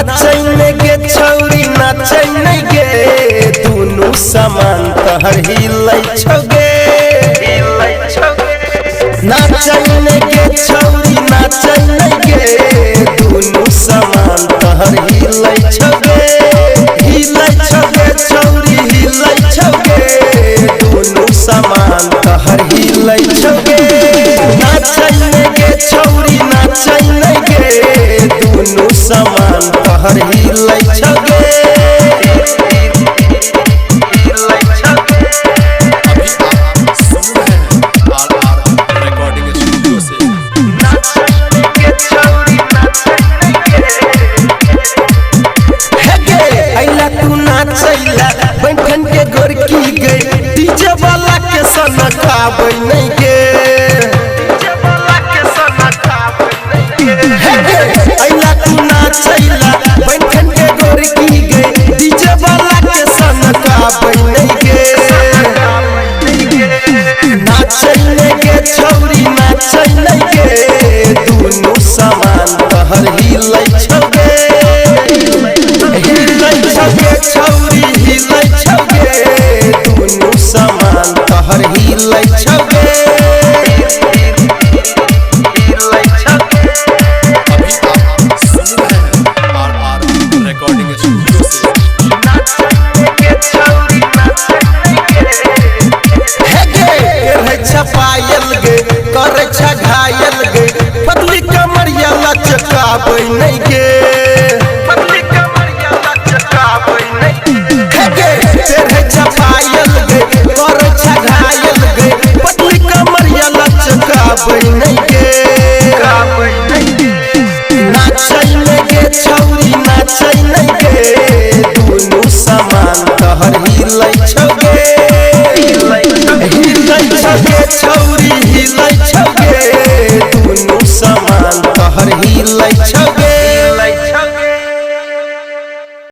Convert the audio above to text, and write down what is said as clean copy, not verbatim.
नाचने के छौरी नाचने गे दोनों समान तहर हिलै छगे नाचने के छौरी नाचने गे दोनों समान तहर हिलै छगे छौरी हिलै छगे दोनों समान तहर हिलै छगे नाचने के छौरी नाचने गे दोनों समान तहर हिलै छगे बैठन के गोरकी गई डीजे वाला के सनकाबै नहीं गे अइला तू नाचैला बैठन के गोरकी गई डीजे वाला के सनकाबै नहीं गे नाचने के छौरी नाचने गे दोनों समान तहर हिलै छगे छौरी हिलै छगे दोनों समान तहर हिलै छगे पायल गे करे छ घायल गे पतली कमरिया लचकाबै नहीं गे पायल गे करे छ घायल गे पतली कमरिया लचकाबै नहीं गे नाचने के छौरी नाचने गे दोनों समान तहर हिलै छगे छौरी हिलै